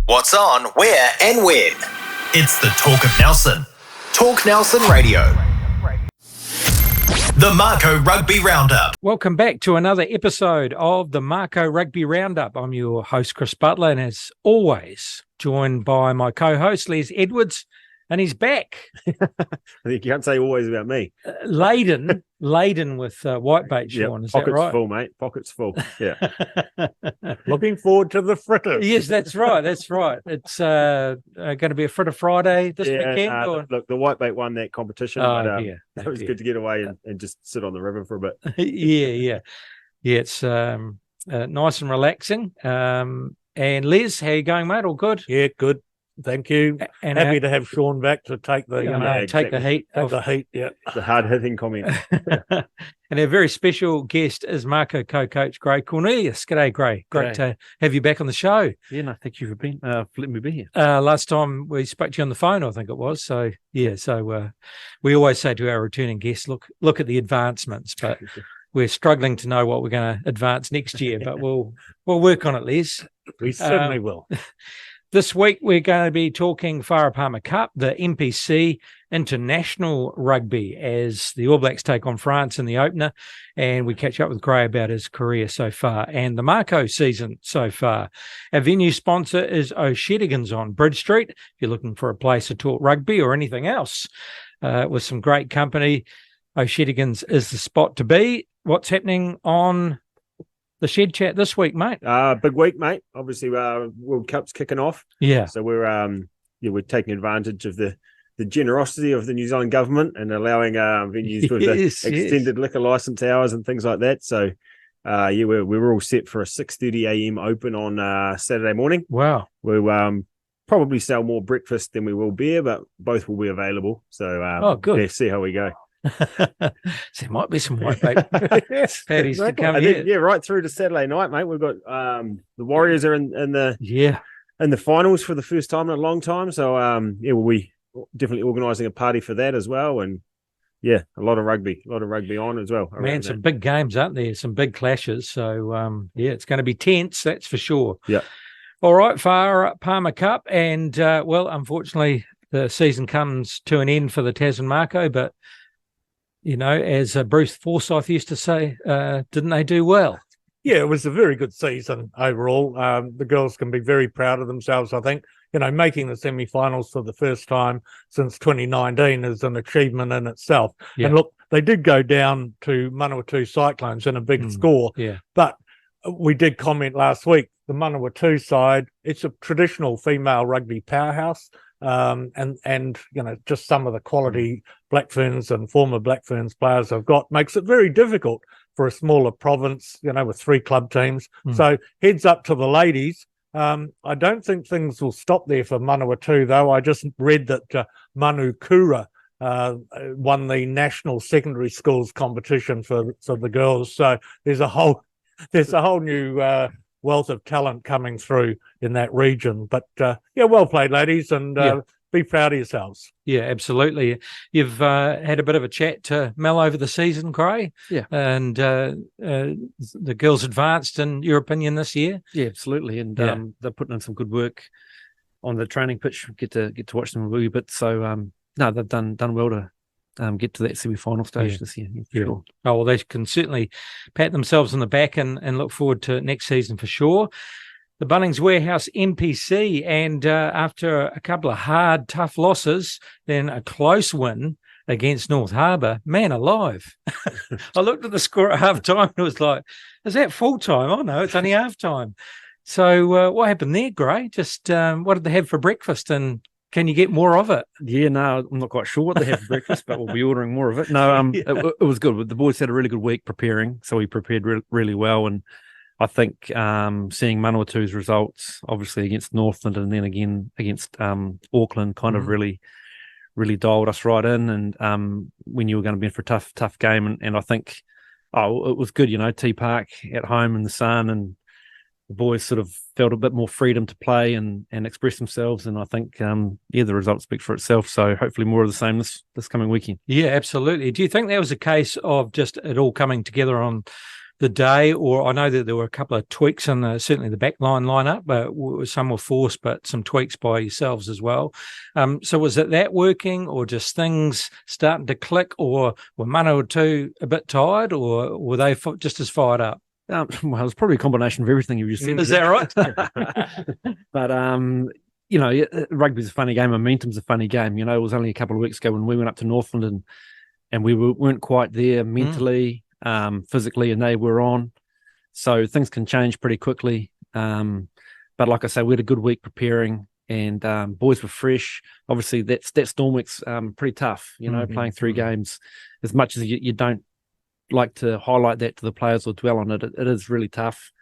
What's on, where and when. It's the Talk of Nelson. Talk Nelson Radio. The Mako Rugby Roundup. Welcome back to another episode of the Mako Rugby Roundup. I'm your host, Chris Butler, and as always, joined by my co-host, Les Edwards, and he's back. I think you can't say always about me. Laden with whitebait, Sean. Is Pockets that right? full, mate. Pockets full. Yeah. Looking forward to the fritters. Yes, that's right. That's right. It's going to be a Fritter Friday this weekend. Look, the whitebait won that competition. It was good to get away and just sit on the river for a bit. Yeah. It's nice and relaxing. And Les, how you going, mate? All good? Yeah, good. Thank you. And happy to have Sean back to take the take the heat. Yeah, the hard hitting comment. And our very special guest is Mako co-coach Gray Cornelius. G'day, Gray. Great to have you back on the show. Yeah, no, thank you for letting me be here. Last time we spoke to you on the phone, I think it was. So we always say to our returning guests, look at the advancements, but we're struggling to know what we're going to advance next year. But we'll work on it, Les. We certainly will. This week, we're going to be talking Farah Palmer Cup, the NPC International Rugby, as the All Blacks take on France in the opener, and we catch up with Gray about his career so far and the Mako season so far. Our venue sponsor is O'Shedigan's on Bridge Street. If you're looking for a place to talk rugby or anything else with some great company, O'Shedigan's is the spot to be. What's happening on the Shed Chat this week, mate? Big week, mate. Obviously, World Cup's kicking off. Yeah. So we're taking advantage of the generosity of the New Zealand government and allowing venues with the extended liquor license hours and things like that. So, we're all set for a 6:30 a.m. open on Saturday morning. Wow. We'll probably sell more breakfast than we will beer, but both will be available. So, good. Yeah, see how we go. So there might be some whitebait patties to come here. Yeah, right through to Saturday night, mate. We've got the Warriors are in the finals for the first time in a long time. So we'll be definitely organising a party for that as well. And yeah, a lot of rugby on as well. Man, some big games, aren't there? Some big clashes. So it's going to be tense, that's for sure. Yeah. All right, Farah Palmer Cup, and unfortunately, the season comes to an end for the Tasman Mako, but as Bruce Forsyth used to say, didn't they do well? Yeah, it was a very good season overall. The girls can be very proud of themselves, I think. Making the semi-finals for the first time since 2019 is an achievement in itself. Yeah. And look, they did go down to Manawatu Cyclones in a big score. Yeah. But we did comment last week, the Manawatu side, it's a traditional female rugby powerhouse. And just some of the quality Black Ferns and former Black Ferns players I've got makes it very difficult for a smaller province, with 3 club teams. So heads up to the ladies. I don't think things will stop there for Manawatu, though. I just read that Manu Kura won the national secondary schools competition for the girls. So there's a whole new wealth of talent coming through in that region. But well played, ladies, and be proud of yourselves. Yeah, absolutely. You've had a bit of a chat to Mel over the season, Gray. Yeah. And the girls advanced, in your opinion, this year? Yeah, absolutely. And they're putting in some good work on the training pitch. Get to watch them a wee bit. So they've done well to get to that semi-final stage this year. Sure. Oh, well, they can certainly pat themselves on the back and look forward to next season for sure. The Bunnings Warehouse NPC, and after a couple of hard, tough losses, then a close win against North Harbour, man alive. I looked at the score at half-time and it was like, is that full-time? Oh, no, it's only half-time. So what happened there, Gray? Just what did they have for breakfast, and can you get more of it? Yeah, no, I'm not quite sure what they have for breakfast, but we'll be ordering more of it. No, it was good. The boys had a really good week preparing, so we prepared really well. And I think seeing Manawatu's results, obviously against Northland and then again against Auckland, kind of really dialed us right in. And we knew we were going to be in for a tough game. And I think, it was good, T Park at home in the sun, and the boys sort of felt a bit more freedom to play and express themselves. And I think, the result speaks for itself. So hopefully more of the same this coming weekend. Yeah, absolutely. Do you think that was a case of just it all coming together on the day, or I know that there were a couple of tweaks in certainly the backline lineup, but some were forced, but some tweaks by yourselves as well. So was it that working, or just things starting to click, or were Manawatu a bit tired, or were they just as fired up? Well, it's probably a combination of everything you just said. Is that right? But rugby's a funny game. Momentum's a funny game. It was only a couple of weeks ago when we went up to Northland and we weren't quite there mentally, physically, and they were on. So things can change pretty quickly. But like I say, we had a good week preparing, and boys were fresh. Obviously, that Storm week's pretty tough. Playing 3 games. As much as you don't like to highlight that to the players or dwell on it, it is really tough.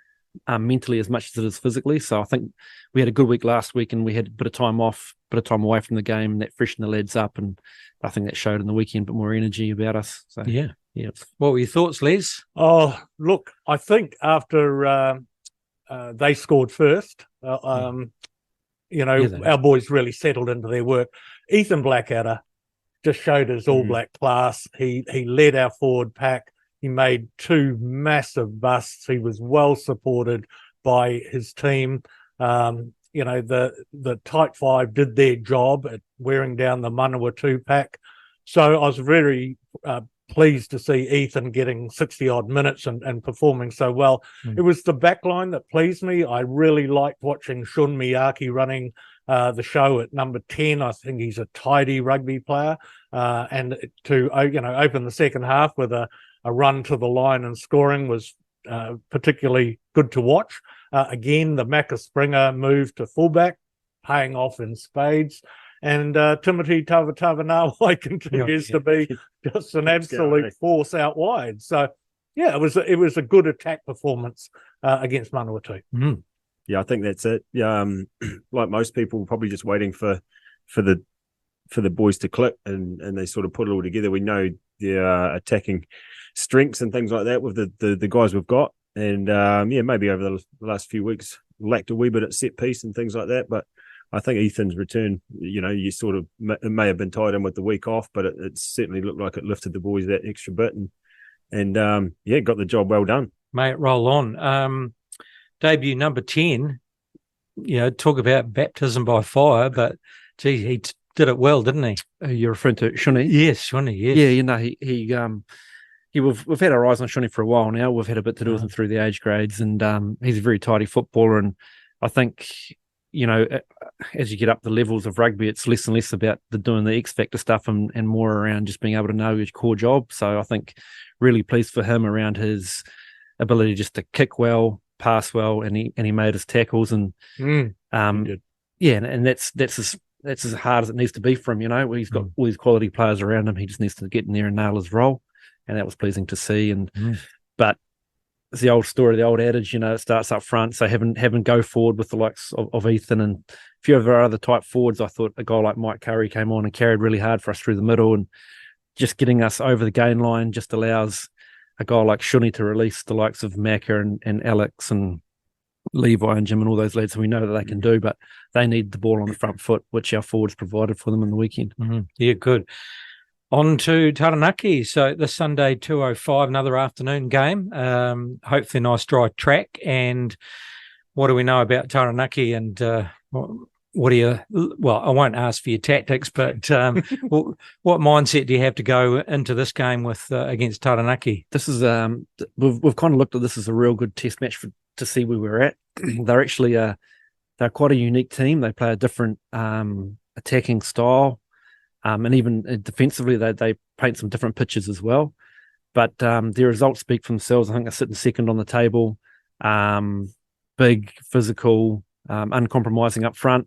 Mentally as much as it is physically. So I think we had a good week last week, and we had a bit of time off, bit of time away from the game, and that freshened the lads up, and I think that showed in the weekend, a bit more energy about us. So yeah. What were your thoughts, Les? Oh, look, I think after they scored first, our boys really settled into their work. Ethan Blackadder just showed his All Black class. He led our forward pack. He made 2 massive busts. He was well supported by his team. The tight 5 did their job at wearing down the Manawatu pack. So I was very pleased to see Ethan getting 60-odd minutes and performing so well. It was the back line that pleased me. I really liked watching Shun Miyake running the show at number 10. I think he's a tidy rugby player. And to open the second half with a run to the line and scoring was particularly good to watch. Again, the Mako Springer move to fullback, paying off in spades. And Timothy Tavanawai continues to be just an absolute force out wide. So, yeah, it was a good attack performance against Manawatu. Yeah, I think that's it. Like most people, probably just waiting for the boys to click, and they sort of put it all together. We know their attacking strengths and things like that with the guys we've got, and maybe over the last few weeks lacked a wee bit at set piece and things like that. But I think Ethan's return, you sort of it may have been tied in with the week off, but it certainly looked like it lifted the boys that extra bit, and got the job well done. May it roll on. Debut number 10. Talk about baptism by fire, but gee, he did it well, didn't he? You're referring to Shuni? Yes, Shuni. Yes. Yeah, we've had our eyes on Shuni for a while now. We've had a bit to do with him through the age grades, and he's a very tidy footballer. And I think, as you get up the levels of rugby, it's less and less about doing the X factor stuff and more around just being able to know his core job. So I think really pleased for him around his ability just to kick well, pass well, and he made his tackles, and and that's as hard as it needs to be for him. He's got all these quality players around him. He just needs to get in there and nail his role, and that was pleasing to see. And but it's the old story, the old adage, it starts up front. So having go forward with the likes of Ethan and a few of our other type forwards, I thought a guy like Mike Curry came on and carried really hard for us through the middle, and just getting us over the gain line just allows a guy like Shuni to release the likes of Mako and Alex and Levi and Jim and all those lads who we know that they can do, but they need the ball on the front foot, which our forwards provided for them in the weekend. Yeah, good. On to Taranaki. So this Sunday, 2:05, another afternoon game. Hopefully nice dry track. And what do we know about Taranaki? And what do you? Well, I won't ask for your tactics, but what mindset do you have to go into this game with against Taranaki? This is we've kind of looked at this as a real good test match to see where we're at. They're actually they're quite a unique team. They play a different attacking style, and even defensively they paint some different pitches as well. But their results speak for themselves. I think they're sitting second on the table. Big, physical, uncompromising up front.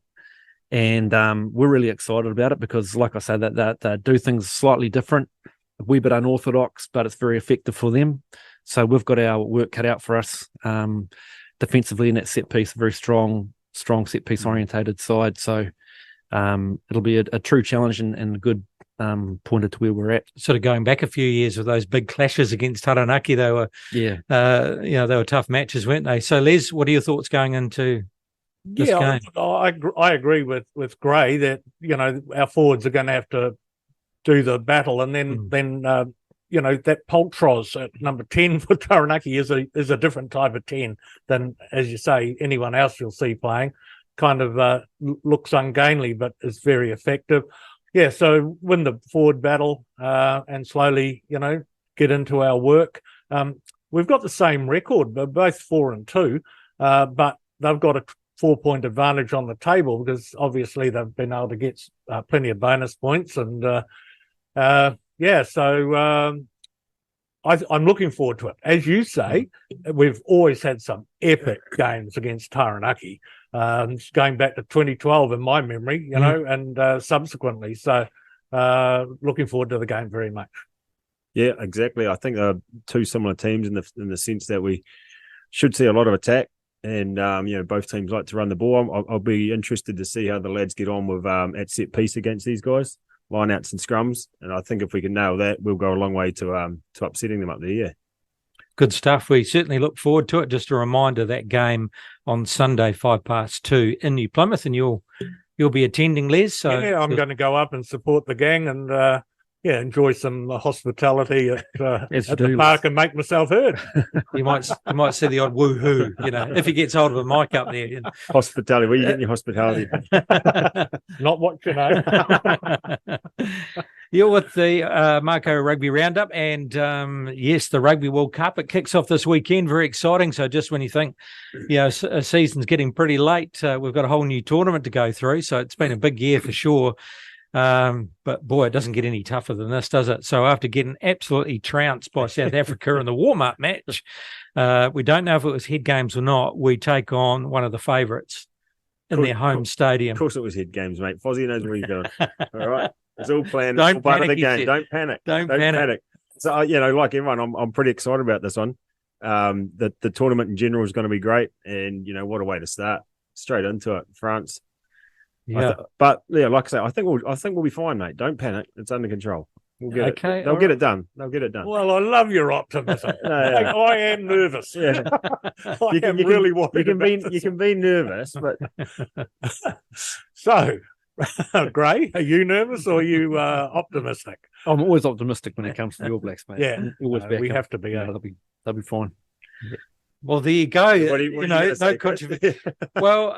And we're really excited about it because, like I say, that they do things slightly different, a wee bit unorthodox, but it's very effective for them. So we've got our work cut out for us defensively in that set piece, a very strong set piece orientated side. So it'll be a true challenge and a good pointer to where we're at. Sort of going back a few years with those big clashes against Taranaki, they were they were tough matches, weren't they? So Les, what are your thoughts going into this game? I agree with Gray that our forwards are going to have to do the battle, and then that Poltros at number 10 for Taranaki is a different type of 10 than, as you say, anyone else you'll see playing. Kind of looks ungainly, but is very effective. Yeah, so win the forward battle and slowly, get into our work. We've got the same record, but both 4-2, but they've got a 4-point advantage on the table because obviously they've been able to get plenty of bonus points. And so I'm looking forward to it. As you say, we've always had some epic games against Taranaki, going back to 2012 in my memory, and subsequently. So looking forward to the game very much. Yeah, exactly. I think they're two similar teams in the sense that we should see a lot of attack, and both teams like to run the ball. I'll be interested to see how the lads get on with at set piece against these guys, lineouts and scrums, and I think if we can nail that, we'll go a long way to upsetting them up there. Yeah. Good stuff. We certainly look forward to it. Just a reminder, that game on Sunday, 2:05 in New Plymouth, and you'll be attending, Les. So yeah, I'm going to go up and support the gang and enjoy some hospitality at the park and make myself heard. You might see the odd woohoo, if he gets hold of a mic up there. Hospitality. Where are you getting your hospitality? Not what you know. You're with the Mako Rugby Roundup, and yes, the Rugby World Cup. It kicks off this weekend. Very exciting. So just when you think, a season's getting pretty late, we've got a whole new tournament to go through. So it's been a big year for sure. But boy, it doesn't get any tougher than this, does it? So after getting absolutely trounced by South Africa in the warm-up match, we don't know if it was head games or not. We take on one of the favourites in their home stadium. Of course it was head games, mate. Fozzie knows where he's going. All right. It's all planned. Don't it's all part of the panic, game. Don't panic. Don't panic. So, like everyone, I'm pretty excited about this one. The tournament in general is going to be great. And, what a way to start. Straight into it. France. Yeah. But like I say, I think we'll be fine, mate. Don't panic. It's under control. We'll get it. They'll get it done. They'll get it done. Well, I love your optimism. I am nervous. Yeah. You can be nervous, but so Gray, are you nervous or are you optimistic? I'm always optimistic when it comes to the All Blacks, mate. Yeah, always we have to be. They'll be fine. Yeah. Well, there you go. No controversy. Well,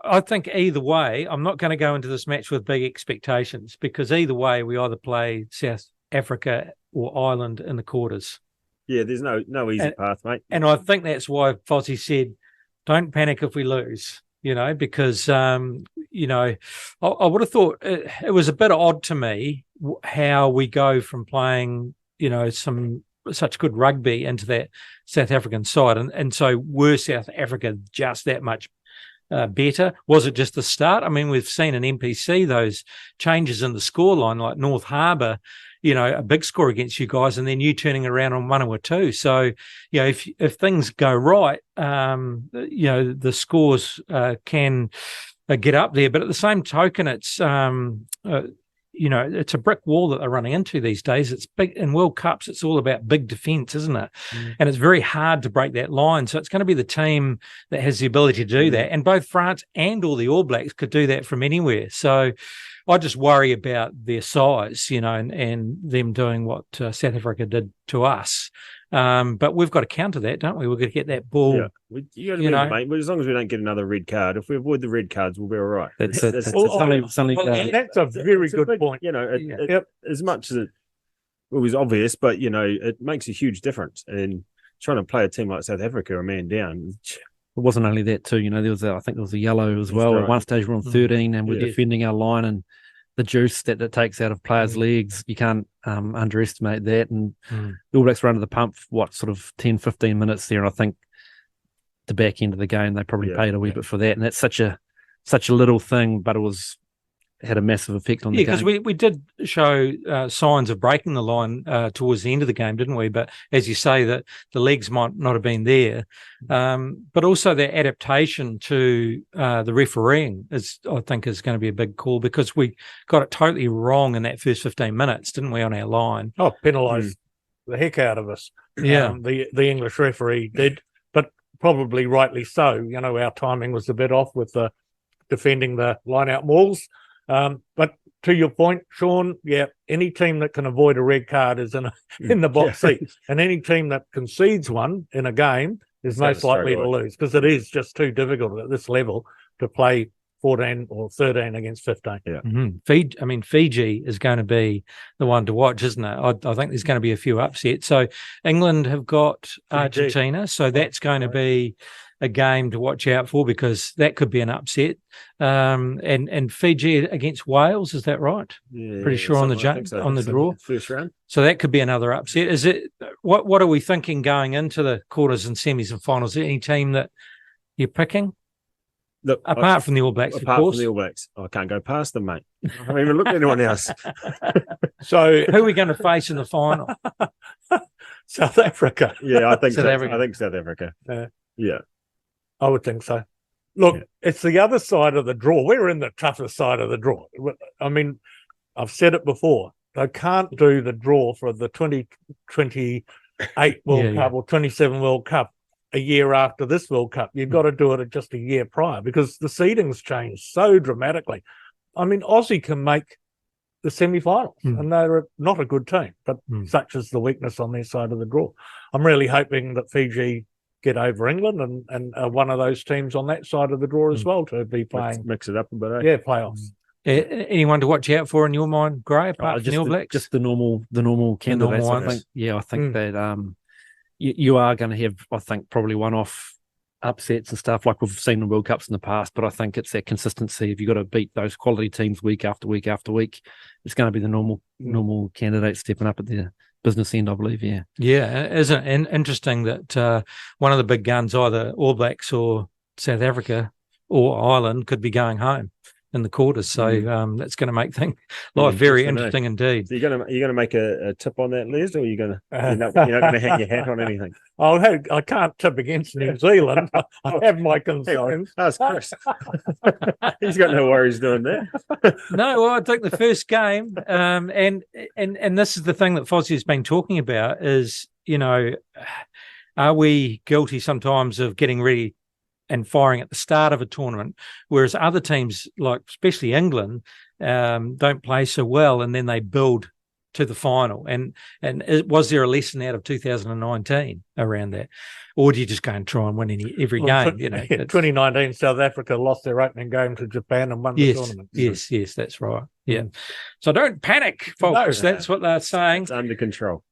I think either way, I'm not going to go into this match with big expectations because either way, we either play South Africa or Ireland in the quarters. Yeah, there's no easy path, mate. And I think that's why Fozzie said, "Don't panic if we lose." Because I would have thought it was a bit odd to me how we go from playing, such good rugby into that South African side. And so were South Africa just that much better? Was it just the start? I mean, we've seen in NPC those changes in the scoreline, like North Harbour, a big score against you guys, and then you turning around on 1 or 2. So, if things go right, the scores can get up there. But at the same token, it's it's a brick wall that they're running into these days. It's big in World Cups. It's all about big defence, isn't it? And it's very hard to break that line. So it's going to be the team that has the ability to do that. And both France and all the All Blacks could do that from anywhere. So I just worry about their size, and them doing what South Africa did to us. But we've got to counter that, don't we? We've got to get that ball. Yeah. You got to mate. As long as we don't get another red card, if we avoid the red cards, we'll be all right. That's a very good point. As much as it was obvious, but it makes a huge difference. And trying to play a team like South Africa, a man down. It wasn't only that too. I think there was a yellow as well. Right. At one stage we're on 13 and we're defending our line, and the juice that it takes out of players' legs, you can't underestimate that. And the All Blacks were under the pump for 10, 15 minutes there. And I think the back end of the game, they probably paid a wee bit for that. And that's such a little thing, but it had a massive effect on the game. Yeah, because we did show signs of breaking the line towards the end of the game, didn't we? But as you say, that the legs might not have been there. But also their adaptation to the refereeing I think is going to be a big call, because we got it totally wrong in that first 15 minutes, didn't we, on our line? Oh, penalised the heck out of us. Yeah. The English referee did, but probably rightly so. Our timing was a bit off with defending the line-out mauls. But to your point, Sean, any team that can avoid a red card is in the box seat, and any team that concedes one in a game is most likely to lose, because it is just too difficult at this level to play 14 or 13 against 15. Yeah. Mm-hmm. Fiji is going to be the one to watch, isn't it? I think there's going to be a few upsets. So England have got Argentina, so that's going to be a game to watch out for, because that could be an upset. And Fiji against Wales, is that right? Yeah, pretty sure on the draw. First round. So that could be another upset. Is it? What are we thinking going into the quarters and semis and finals? Is there any team that you're picking? Look, apart from the All Blacks, of course. Apart from the All Blacks, I can't go past them, mate. I haven't even looked at anyone else. So who are we going to face in the final? South Africa. Yeah, I think South Africa. I think South Africa. Yeah, I would think so. Look, it's the other side of the draw. We're in the toughest side of the draw. I mean, I've said it before. They can't do the draw for the 2028 World Cup or 27 World Cup a year after this World Cup. You've got to do it just a year prior, because the seedings change so dramatically. I mean, Aussie can make the semi-finals, and they're not a good team, but such is the weakness on their side of the draw. I'm really hoping that Fiji get over England and are one of those teams on that side of the draw as well to be playing. Let's mix it up a bit. Eh? Yeah, playoffs. Anyone to watch out for in your mind, Gray, apart from the All Blacks? Just the normal candidates. I think. Yeah, I think that you are going to have, I think, probably one-off upsets and stuff like we've seen in World Cups in the past, but I think it's that consistency. If you've got to beat those quality teams week after week after week, it's going to be the normal candidates stepping up at the business end, I believe. Yeah, isn't it interesting that one of the big guns, either All Blacks or South Africa or Ireland, could be going home in the quarters, so that's going to make life very interesting indeed. So you're going to make a tip on that, Les, or you're not going to hang your hat on anything? I can't tip against New Zealand. I have my concerns. That's Chris. He's got no worries doing that. No, well, I think the first game, and this is the thing that Fozzie has been talking about, is, are we guilty sometimes of getting ready and firing at the start of a tournament, whereas other teams, like especially England, don't play so well, and then they build to the final. And was there a lesson out of 2019 around that, or do you just go and try and win every game? 2019, South Africa lost their opening game to Japan and won the tournament. Yes, that's right. Yeah, so don't panic, folks. That's what they're saying. It's under control.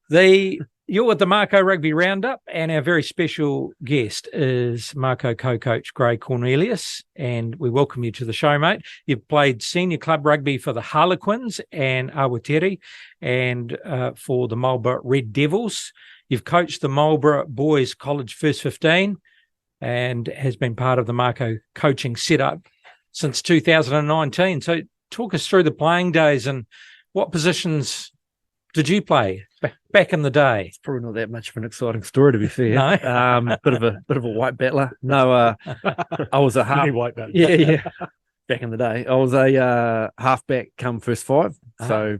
You're with the Mako Rugby Roundup, and our very special guest is Mako co-coach Gray Cornelius, and we welcome you to the show, mate. You've played senior club rugby for the Harlequins and Awatiri, and for the Marlborough Red Devils. You've coached the Marlborough Boys College First 15 and has been part of the Mako coaching setup since 2019. So talk us through the playing days and what positions did you play back in the day? It's probably not that much of an exciting story, to be fair. No, bit of a white battler. No, I was a half white battler. Yeah. Back in the day, I was a halfback come first five, so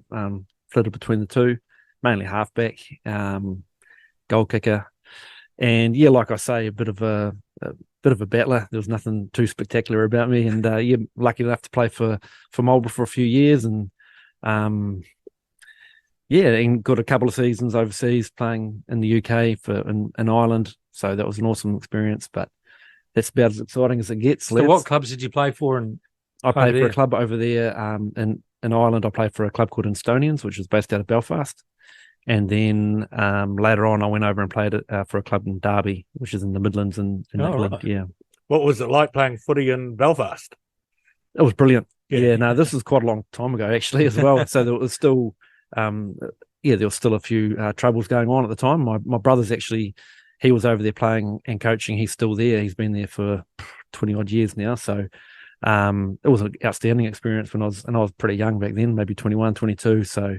flitted between the two, mainly halfback, goal kicker, and like I say, a bit of a battler. There was nothing too spectacular about me, and lucky enough to play for Marlborough for a few years, and and got a couple of seasons overseas playing in the UK in Ireland. So that was an awesome experience, but that's about as exciting as it gets. So what clubs did you play for? And I played for a club over there in Ireland. I played for a club called Instonians, which is based out of Belfast. And then later on, I went over and played for a club in Derby, which is in the Midlands in England. Right. Yeah. What was it like playing footy in Belfast? It was brilliant. Yeah, no, this was quite a long time ago, actually, as well. So there was still... there was still a few troubles going on at the time. My brother's actually, he was over there playing and coaching. He's still there. He's been there for 20 odd years now. So it was an outstanding experience when I was pretty young back then, maybe 21, 22. So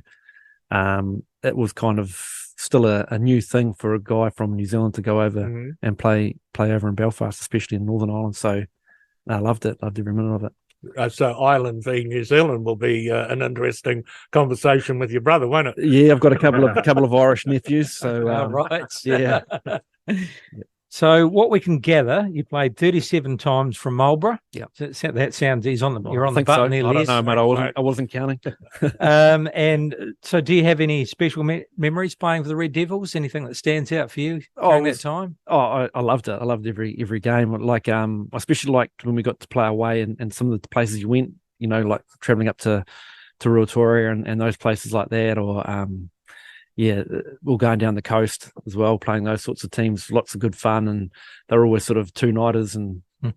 it was kind of still a new thing for a guy from New Zealand to go over and play over in Belfast, especially in Northern Ireland. So I loved it. Loved every minute of it. So Ireland v New Zealand will be an interesting conversation with your brother, won't it? Yeah, I've got a couple of Irish nephews. So right, yeah. So what we can gather, you played 37 times from Marlborough. Yeah. So that sounds you're on I the think button so. there, I don't Les. know, mate. I wasn't counting. And so do you have any special memories playing for the Red Devils? Anything that stands out for you during that time? I loved it. I loved every game. Like I especially liked when we got to play away and some of the places you went, like traveling up to Ruatoria and those places like that, or we're going down the coast as well, playing those sorts of teams. Lots of good fun, and they're always sort of two-nighters, and it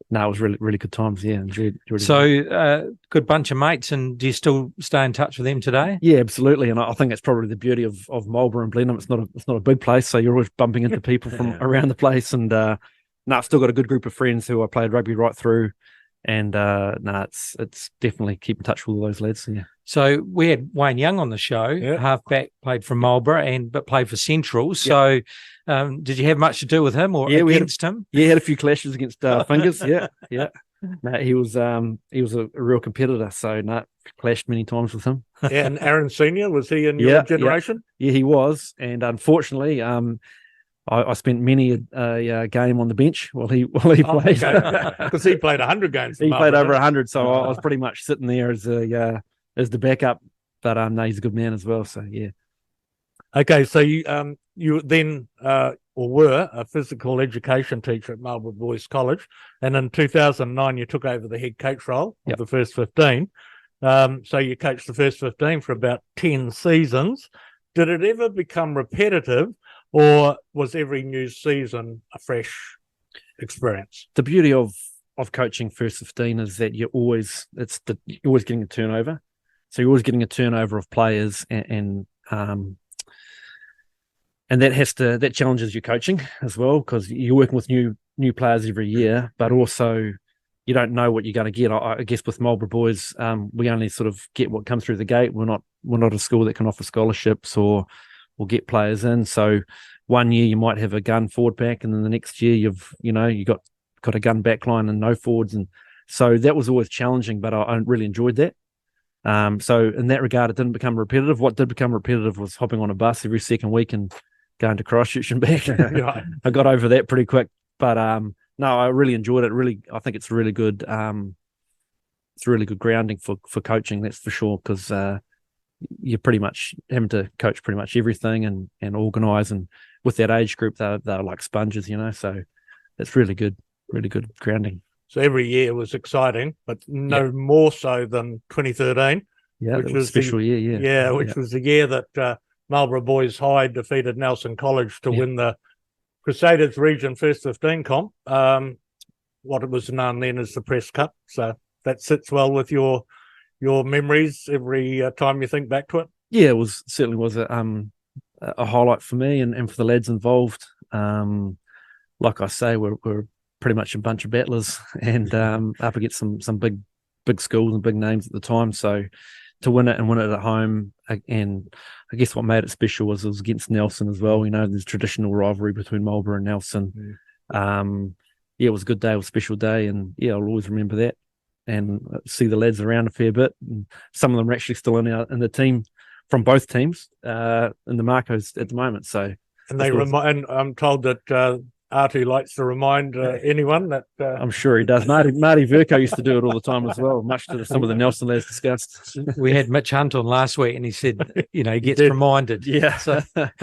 was really, really good times. Yeah, enjoyed So, it. Good bunch of mates, and do you still stay in touch with them today? Yeah, absolutely. And I think that's probably the beauty of Marlborough and Blenheim. It's not a big place, so you're always bumping into people from around the place. And I've still got a good group of friends who I played rugby right through. And it's definitely keep in touch with all those lads. Yeah. So we had Wayne Young on the show, halfback, played for Marlborough but played for Central. So did you have much to do with him or against him? Yeah, had a few clashes against Fingers. Yeah. No, he was a real competitor. So clashed many times with him. Yeah, and Aaron Senior, was he in your generation? Yeah, he was. And unfortunately, I spent many a game on the bench while he played. Because he played 100 games. He played over 100, so I was pretty much sitting there as the backup. But no, he's a good man as well. So yeah. Okay, so you then were a physical education teacher at Marlborough Boys College, and in 2009 you took over the head coach role of the first 15. So you coached the first 15 for about 10 seasons. Did it ever become repetitive? Or was every new season a fresh experience? The beauty of coaching first 15 is that you're always getting a turnover. So you're always getting a turnover of players, and that challenges your coaching as well, because you're working with new players every year, but also you don't know what you're going to get. I guess with Marlborough Boys, we only sort of get what comes through the gate. We're not a school that can offer scholarships or get players in. So one year you might have a gun forward pack, and then the next year you got a gun back line and no forwards, and so that was always challenging. But I really enjoyed that. So in that regard, it didn't become repetitive. What did become repetitive was hopping on a bus every second week and going to Christchurch and back. I got over that pretty quick. But no, I really enjoyed it. Really, I think it's really good. It's really good grounding for coaching. That's for sure, because you're pretty much having to coach pretty much everything and organise, and with that age group they're like sponges, so it's really good grounding. So every year was exciting, but more so than 2013, which was a special year. Which was the year that Marlborough Boys High defeated Nelson College to win the Crusaders Region First 15 comp, what it was known then as the Press Cup. So that sits well with your memories every time you think back to it? Yeah, it certainly was a highlight for me and for the lads involved. Like I say, we're pretty much a bunch of battlers and up against some big schools and big names at the time. So to win it at home, and I guess what made it special was it was against Nelson as well. There's traditional rivalry between Marlborough and Nelson. It was a good day, it was a special day, and I'll always remember that. And see the lads around a fair bit, and some of them are actually still in the team from both teams in the Makos at the moment. So, and and I'm told that Artu likes to remind anyone that I'm sure he does. Marty Verco used to do it all the time as well, much to some of the Nelson lads discussed. We had Mitch Hunt on last week, and he said, he gets reminded. Yeah. So, that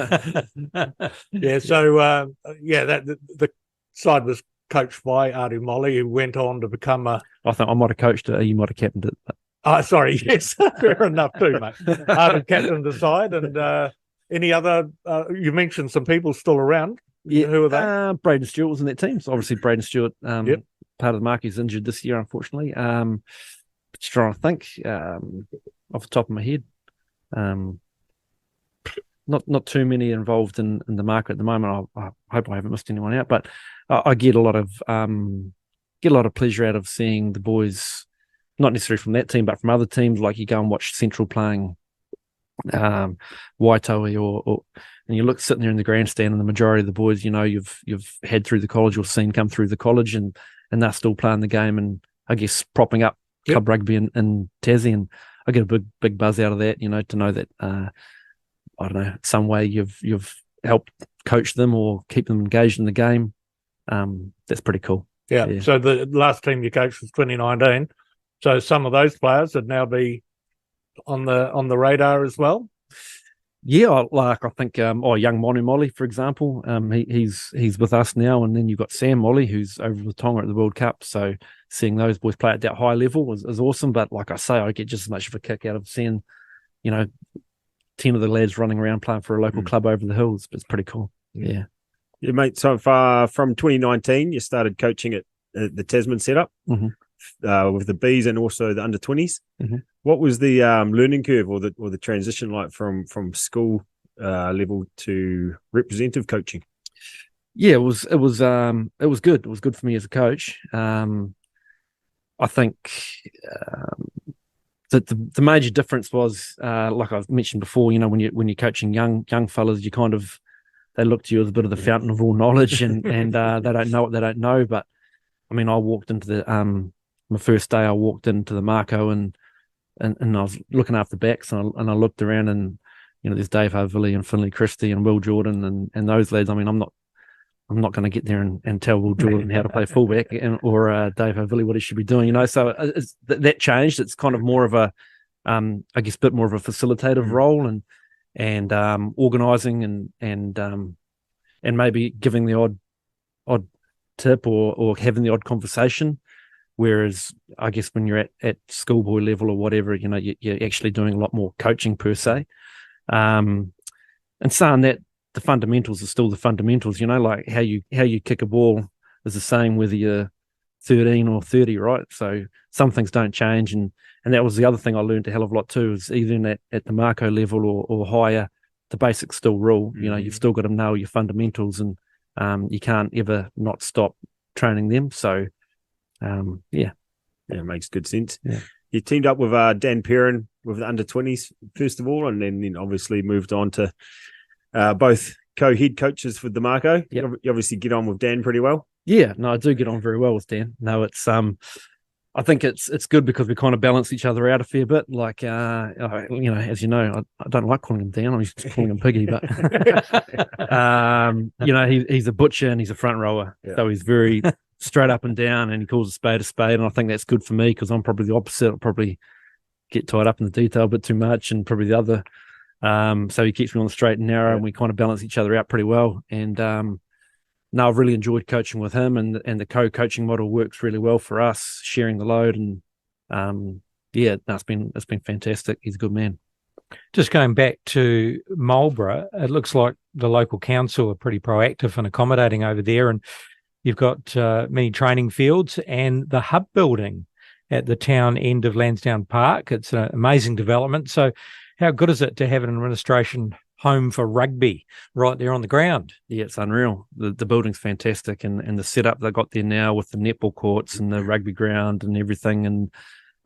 the side was coached by Artu Molly, who went on to become I think I might have coached it. You might have captained it. Sorry, yes, fair enough too, mate. Artu captained the side, and any other? You mentioned some people still around. Yeah, who are they? Braden Stewart was in that team. So obviously Braden Stewart, part of the mark, is injured this year, unfortunately. Just trying to think off the top of my head. Not too many involved in the market at the moment. I hope I haven't missed anyone out, but I get a lot of pleasure out of seeing the boys, not necessarily from that team, but from other teams. Like you go and watch Central playing Waitoa, or and you look sitting there in the grandstand, and the majority of the boys, you've had through the college or seen come through the college, and they're still playing the game, and I guess propping up club rugby in Tassie, and I get a big buzz out of that. To know that. I don't know, some way you've helped coach them or keep them engaged in the game. That's pretty cool. Yeah. So the last team you coached was 2019. So some of those players would now be on the radar as well. Yeah, I think young Monu Molly, for example, he's with us now, and then you've got Sam Molly, who's over with Tonga at the World Cup. So seeing those boys play at that high level is awesome. But like I say, I get just as much of a kick out of seeing, 10 of the lads running around playing for a local club over the hills. It's pretty cool. Yeah. Yeah, mate. So far from 2019, you started coaching at the Tasman setup with the Bees and also the under 20s. Mm-hmm. What was the learning curve or the transition like from school level to representative coaching? Yeah, it was good. It was good for me as a coach. I think the major difference was, like I've mentioned before, when you're coaching young fellas, you kind of, they look to you as a bit of the fountain of all knowledge, and they don't know what they don't know. But I mean, I walked into the my first day, I walked into the Mako and I was looking after backs, and I looked around, and there's Dave Havili and Finley Christie and Will Jordan and those lads. I mean, I'm not going to get there and tell Will Jordan how to play fullback or Dave Havili what he should be doing. So that changed. It's kind of more of a, I guess, bit more of a facilitative role and organising and maybe giving the odd tip or having the odd conversation. Whereas I guess when you're at schoolboy level or whatever, you're actually doing a lot more coaching per se. And saying that, the fundamentals are still the fundamentals, like how you kick a ball is the same whether you're 13 or 30, right? So some things don't change, and that was the other thing I learned a hell of a lot too, is even at the Mako level or higher, the basics still rule. You've still got to know your fundamentals, and you can't ever not stop training them. So it makes good sense. Yeah. You teamed up with Dan Perrin with the under 20s first of all, and then obviously moved on to both co-head coaches for the Mako. Yep. You obviously get on with Dan pretty well. Yeah, no, I do get on very well with Dan. No, it's I think it's good because we kind of balance each other out a fair bit. Like as you know, I don't like calling him Dan. I'm just calling him Piggy, but he's a butcher and he's a front rower, so he's very straight up and down, and he calls a spade, and I think that's good for me because I'm probably the opposite. I'll probably get tied up in the detail a bit too much, and probably the other. So he keeps me on the straight and narrow, and we kind of balance each other out pretty well. And no, I've really enjoyed coaching with him, and the co-coaching model works really well for us, sharing the load. And it's been fantastic. He's a good man. Just going back to Marlborough, it looks like the local council are pretty proactive and accommodating over there, and you've got many training fields and the hub building at the town end of Lansdowne Park. It's an amazing development. So how good is it to have an administration home for rugby right there on the ground? Yeah, it's unreal. The building's fantastic, and the setup they got there now with the netball courts and the rugby ground and everything, and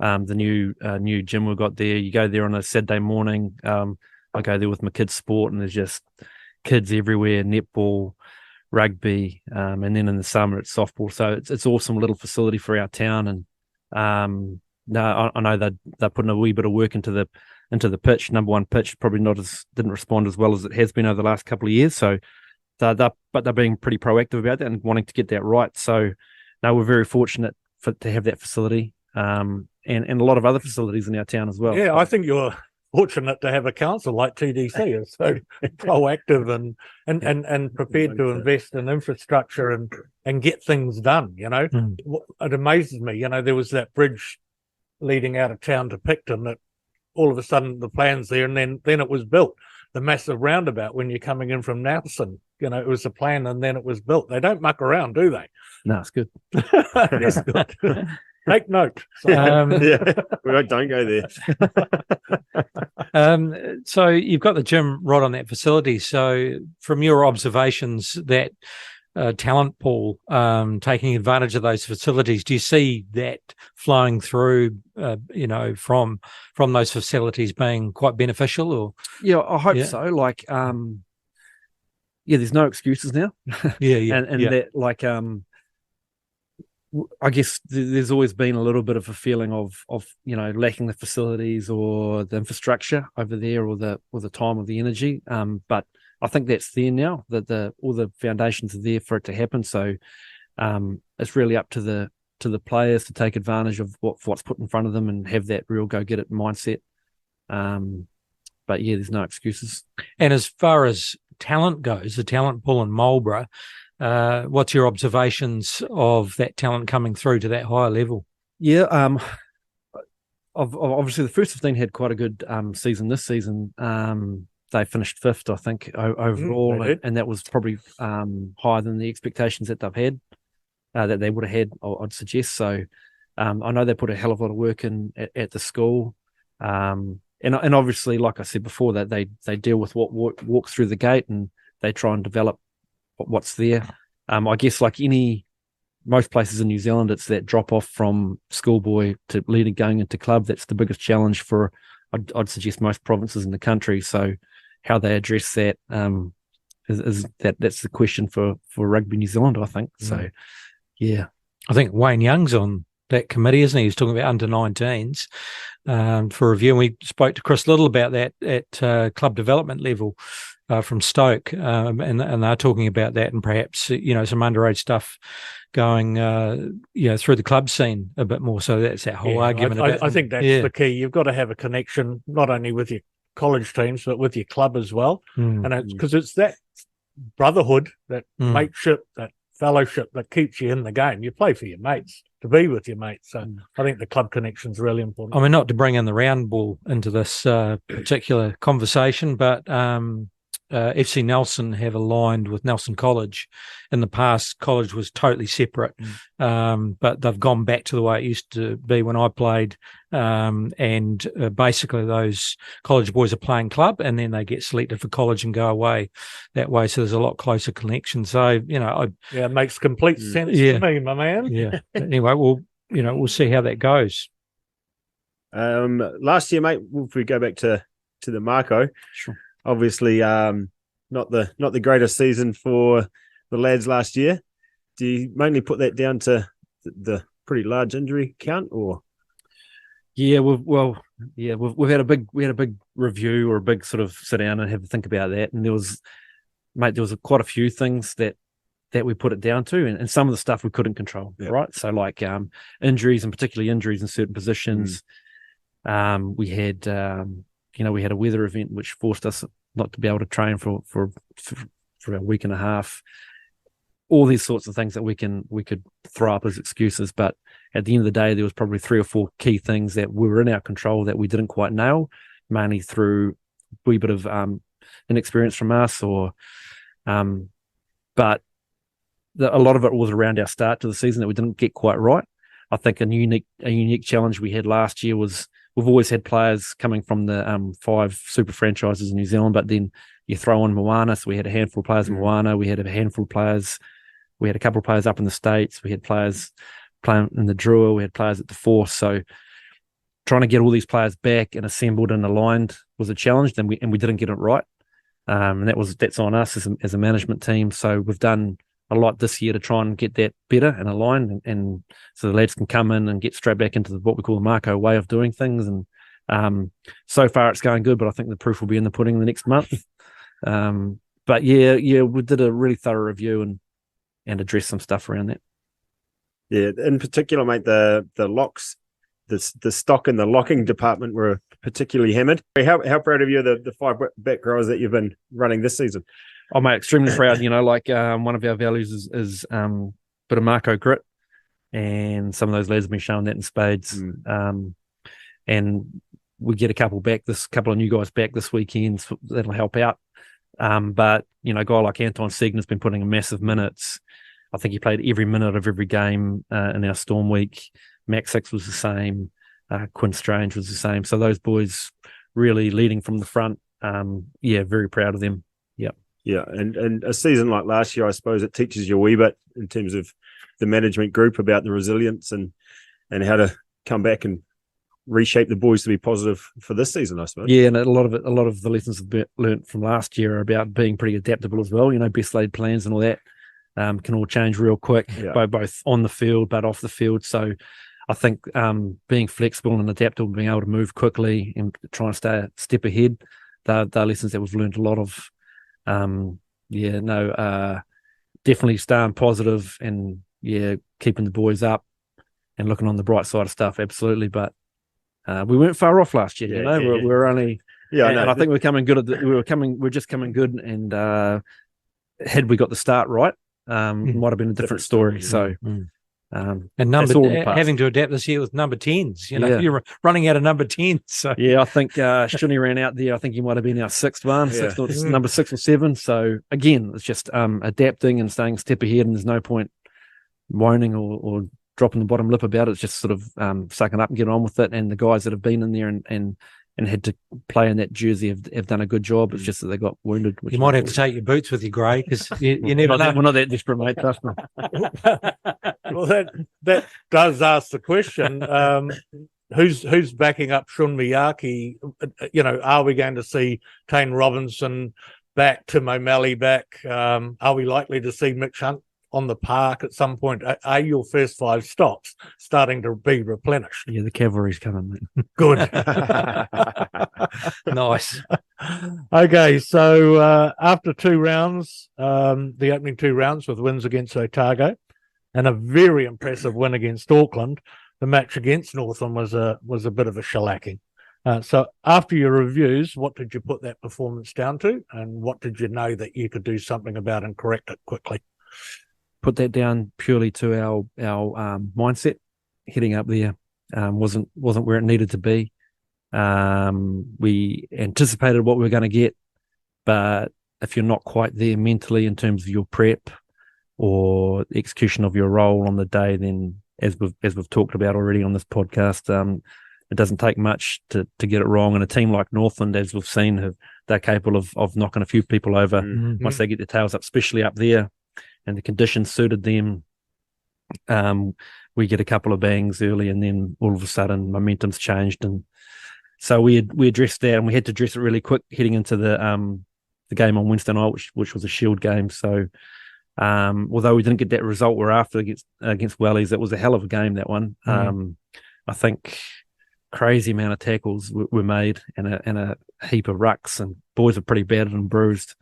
the new gym we've got there. You go there on a Saturday morning. I go there with my kids' sport, and there's just kids everywhere, netball, rugby, and then in the summer it's softball. So it's awesome little facility for our town. And I know they're putting a wee bit of work into the pitch. Number one pitch probably didn't respond as well as it has been over the last couple of years. So but they're being pretty proactive about that and wanting to get that right. So no, we're very fortunate to have that facility, and a lot of other facilities in our town as well. Yeah, I think you're fortunate to have a council like TDC is so proactive and prepared to invest in infrastructure and get things done. It amazes me. There was that bridge leading out of town to Picton that all of a sudden the plan's there, and then it was built. The massive roundabout when you're coming in from Nelson, it was a plan and then it was built. They don't muck around, do they? No, it's good. It's good. Take note. Don't go there. So you've got the gym right on that facility. So from your observations, that talent pool, taking advantage of those facilities, do you see that flowing through, from those facilities being quite beneficial? Or I hope so. Like, there's no excuses now. That I guess there's always been a little bit of a feeling of lacking the facilities or the infrastructure over there, or the time or the energy. But I think that's there now. That all the foundations are there for it to happen. So it's really up to the players to take advantage of what's put in front of them and have that real go get it mindset. But yeah, there's no excuses. And as far as talent goes, the talent pool in Marlborough, what's your observations of that talent coming through to that higher level? Yeah, obviously the first 15 had quite a good season this season. They finished 5th, I think, overall, and that was probably higher than the expectations that they've had, that they would have had, I'd suggest. So I know they put a hell of a lot of work in at the school. And obviously, like I said before, that they deal with what walks through the gate, and they try and develop what's there. I guess like most places in New Zealand, it's that drop off from schoolboy to leading going into club. That's the biggest challenge for, I'd suggest, most provinces in the country. So how they address that is that's the question for Rugby New Zealand, I think. So yeah, I think Wayne Young's on that committee, isn't he? He's talking about under-19s for review. And we spoke to Chris Little about that at club development level from Stoke, and they're talking about that, and perhaps some underage stuff going through the club scene a bit more. So that's that whole argument. I think that's the key. You've got to have a connection not only with your college teams but with your club as well, and because it's that brotherhood, that mateship, that fellowship that keeps you in the game. You play for your mates, to be with your mates. So I think the club connection's really important. I mean, not to bring in the round ball into this particular conversation, but FC Nelson have aligned with Nelson College. In the past, college was totally separate, but they've gone back to the way it used to be when I played. And basically, those college boys are playing club, and then they get selected for college and go away that way. So there's a lot closer connection. So it makes complete sense to me, my man. Yeah. Anyway, we'll see how that goes. Last year, mate, if we go back to the Mako, sure. Obviously, not the greatest season for the lads last year. Do you mainly put that down to the pretty large injury count, or? Yeah, we've had a big review, or a big sort of sit down and have a think about that, and there was quite a few things that we put it down to, and some of the stuff we couldn't control, right? So like injuries, and particularly injuries in certain positions. We had we had a weather event which forced us not to be able to train for a week and a half. All these sorts of things that we could throw up as excuses, but at the end of the day, there was probably 3 or 4 key things that were in our control that we didn't quite nail, mainly through a wee bit of inexperience from us, but a lot of it was around our start to the season that we didn't get quite right. I think a unique challenge we had last year was we've always had players coming from the 5 super franchises in New Zealand, but then you throw in Moana, so we had a handful of players in Moana, we had a handful of players, we had a couple of players up in the States, we had players playing in the Drua, we had players at the Force, so trying to get all these players back and assembled and aligned was a challenge, and we didn't get it right, and that's on us as a management team. So we've done a lot this year to try and get that better and aligned, and so the lads can come in and get straight back into what we call the Mako way of doing things. And so far it's going good, but I think the proof will be in the pudding the next month. But yeah, we did a really thorough review and addressed some stuff around that. Yeah, in particular, mate, the locks, the stock and the locking department were particularly hammered. How proud of you of the 5 back rowers that you've been running this season? Oh, mate, extremely proud. One of our values is bit of Mako grit, and some of those lads have been showing that in spades. And we get a couple of new guys back this weekend, so that'll help out. But a guy like Anton Segner's been putting in massive minutes. I think he played every minute of every game in our Storm week. Max Six was the same. Quinn Strange was the same. So those boys really leading from the front. Very proud of them. Yep. Yeah, and a season like last year, I suppose it teaches you a wee bit in terms of the management group about the resilience and how to come back and reshape the boys to be positive for this season, I suppose. Yeah, and a lot of the lessons I've learned from last year are about being pretty adaptable as well. Best laid plans and all that can all change real quick, both on the field but off the field. So I think being flexible and adaptable, being able to move quickly and try and stay a step ahead, they're lessons that we've learned a lot of definitely staying positive and keeping the boys up and looking on the bright side of stuff. Absolutely, but we weren't far off last year. We were only and I think we're coming good we're just coming good, and had we got the start right, it might have been a different story. So. And having to adapt this year with number 10s, you're running out of number 10s. So. Yeah, I think Shuni ran out there. I think he might have been our sixth one, number 6 or 7. So again, it's just adapting and staying a step ahead, and there's no point whining or dropping the bottom lip about it. It's just sort of sucking up and getting on with it. And the guys that have been in there and had to play in that jersey have done a good job. It's just that they got wounded. You might have to take your boots with you, Gray, because you never know. We're not that desperate, mate. Trust me. Well, that does ask the question: who's backing up Shun Miyake? Are we going to see Kane Robinson back, Tim O'Malley back? Are we likely to see Mitch Hunt on the park at some point? Are your first 5 stops starting to be replenished? Yeah, the cavalry's coming. Good. Nice. Okay, so after 2 rounds, the opening 2 rounds with wins against Otago and a very impressive win against Auckland, the match against Northland was a bit of a shellacking. So after your reviews, what did you put that performance down to, and what did you know that you could do something about and correct it quickly? Put that down purely to our mindset. Heading up there wasn't where it needed to be. We anticipated what we were going to get, but if you're not quite there mentally in terms of your prep or execution of your role on the day, then as we've talked about already on this podcast, it doesn't take much to get it wrong. And a team like Northland, as we've seen, they're capable of knocking a few people over once they get their tails up, especially up there. And the conditions suited them. We get a couple of bangs early, and then all of a sudden momentum's changed, and so we addressed that, and we had to address it really quick heading into the game on Wednesday night, which was a Shield game. So although we didn't get that result we're after against Wellies, it was a hell of a game, that one. I think crazy amount of tackles were made, and a heap of rucks, and boys were pretty battered and bruised.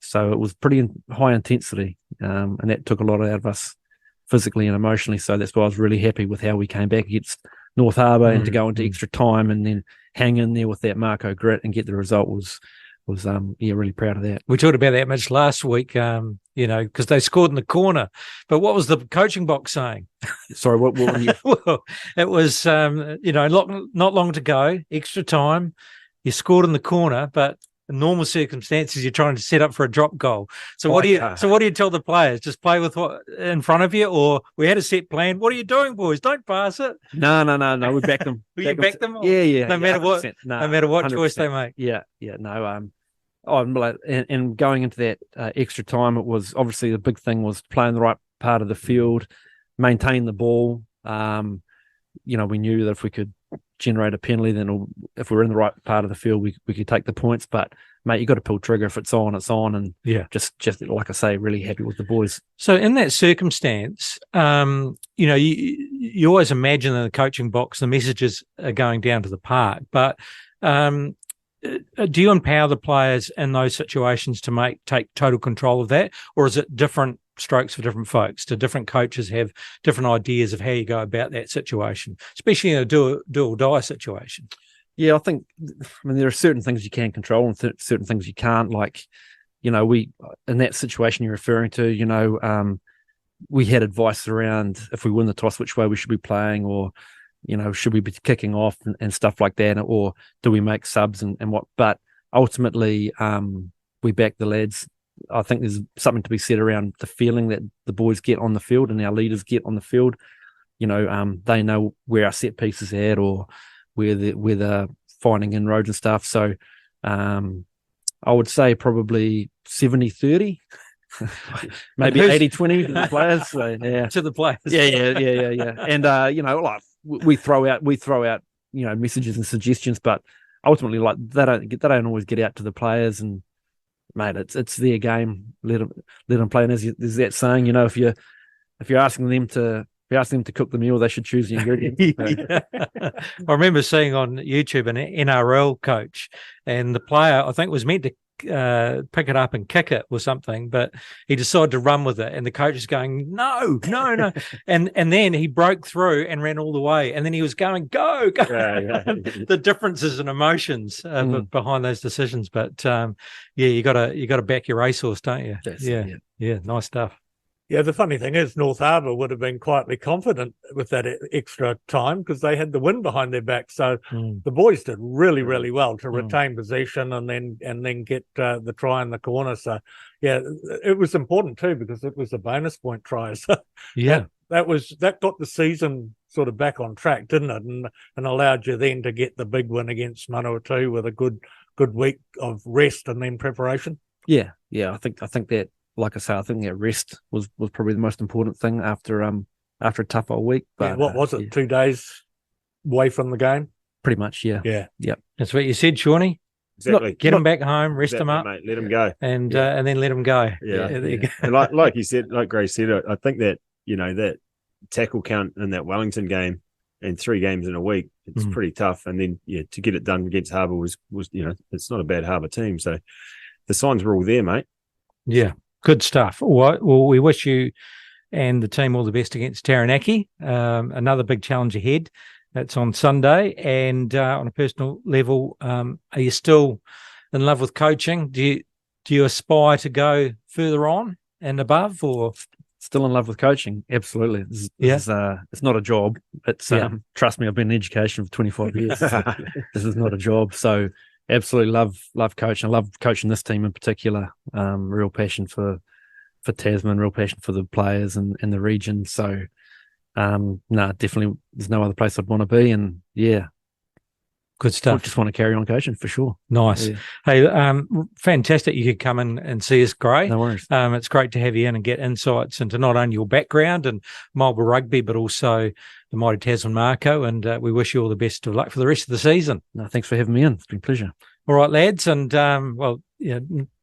So it was pretty high intensity, and that took a lot out of us physically and emotionally. So that's why I was really happy with how we came back against North Harbour, and to go into extra time and then hang in there with that Mako grit and get the result was really proud of that. We talked about that much last week, because they scored in the corner. But what was the coaching box saying? Sorry, what were you? Well, it was not long to go, extra time. You scored in the corner, but in normal circumstances, you're trying to set up for a drop goal. So what do you tell the players? Just play with what in front of you, or we had a set plan? What are you doing, boys? Don't pass it. No. We backed them. You backed them? Yeah. No matter what, no matter what 100%. Choice they make. Yeah. No. And going into that extra time, it was obviously the big thing was playing the right part of the field, maintain the ball. We knew that if we could generate a penalty, then if we're in the right part of the field, we could take the points. But mate, you got to pull trigger. If it's on, it's on. And just like I say, really happy with the boys. So in that circumstance, you always imagine in the coaching box the messages are going down to the park, but do you empower the players in those situations to take total control of that, or is it different strokes for different folks? Do different coaches have different ideas of how you go about that situation, especially in a do or die situation? Yeah, there are certain things you can control and certain things you can't. Like, we in that situation you're referring to, we had advice around if we win the toss, which way we should be playing, or should we be kicking off and stuff like that, or do we make subs and what? But ultimately, we back the lads. I think there's something to be said around the feeling that the boys get on the field and our leaders get on the field. They know where our set pieces are at, or where they're finding inroads and stuff. So I would say probably 70-30. Maybe 80-20 to the players. So, yeah. To the players. Yeah. And we throw out messages and suggestions, but ultimately they don't always get out to the players. And mate, it's their game. Let them play. And there's that saying, if you're asking them to cook the meal, they should choose the ingredients. I remember seeing on YouTube an NRL coach, and the player I think was meant to pick it up and kick it or something, but he decided to run with it, and the coach is going, no, and then he broke through and ran all the way, and then he was going, go. The differences in emotions behind those decisions, but you gotta back your racehorse, don't you? Yeah, nice stuff. Yeah, the funny thing is North Harbour would have been quietly confident with that extra time because they had the wind behind their back. So the boys did really, really well to retain possession and then get the try in the corner. So, yeah, it was important too because it was a bonus point try. So that got the season sort of back on track, didn't it? And allowed you then to get the big win against Manawatu with a good week of rest and then preparation. Yeah. I think that. Like I say, I think that rest was probably the most important thing after a tough old week. But what was it? 2 days away from the game? Pretty much, yeah. Yep. That's what you said, Shawnee. Exactly. Get them back home, rest them up, mate. Let them go, and then let them go. Yeah. There you go. And like you said, like Grace said, I think that that tackle count in that Wellington game and 3 games in a week, it's pretty tough. And then to get it done against Harbour was it's not a bad Harbour team. So the signs were all there, mate. Yeah. Good stuff. All right. Well, we wish you and the team all the best against Taranaki. Another big challenge ahead. That's on Sunday. And on a personal level, are you still in love with coaching? Do you aspire to go further on and above, or still in love with coaching? Absolutely. It's not a job. It's trust me, I've been in education for 25 years. This is not a job. So. Absolutely love coaching. I love coaching this team in particular. Real passion for Tasman, real passion for the players and the region. So, definitely there's no other place I'd want to be. And good stuff. I just want to carry on coaching for sure. Nice. Yeah. Hey, fantastic. You could come in and see us, Gray. No worries. It's great to have you in and get insights into not only your background and Marlborough Rugby, but also the mighty Tasman Mako. And we wish you all the best of luck for the rest of the season. No, thanks for having me in. It's been a pleasure. All right, lads. And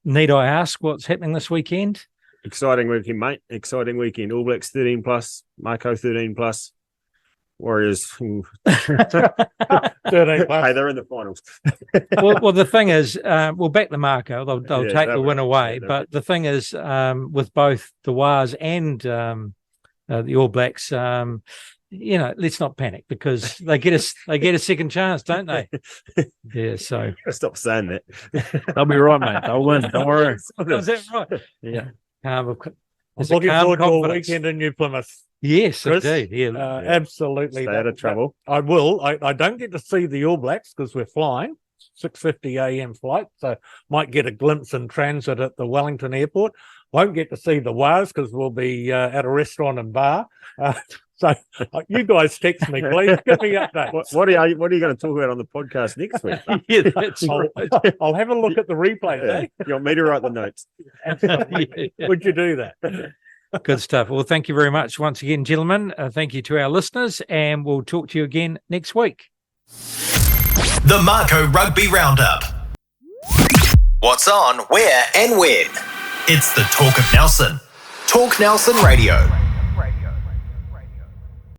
need I ask what's happening this weekend? Exciting weekend, mate. Exciting weekend. All Blacks 13 plus, Mako 13 plus. Warriors 13 plus. Hey, they're in the finals. well, the thing is, we'll back the Mako. They'll take the win away. But the thing is, with both the Wars and the All Blacks, let's not panic because they get a second chance, don't they? Yeah. So stop saying that. They'll be right, mate. They'll win. Don't worry. Is that right? Yeah. I'm looking forward to a weekend in New Plymouth. Yes, Chris, indeed. Yeah, absolutely. Stay out of trouble. I will. I don't get to see the All Blacks because we're flying 6:50 a.m. flight, so might get a glimpse in transit at the Wellington airport. Won't get to see the Wars because we'll be at a restaurant and bar. So you guys text me, please. Give me updates. What are you going to talk about on the podcast next week? Yeah, that's right. I'll have a look at the replay. Yeah. You want me to write the notes? Would you do that? Good stuff. Well, thank you very much once again, gentlemen. Thank you to our listeners, and we'll talk to you again next week. The Mako Rugby Roundup. What's on, where, and when? It's the Talk of Nelson. Talk Nelson Radio.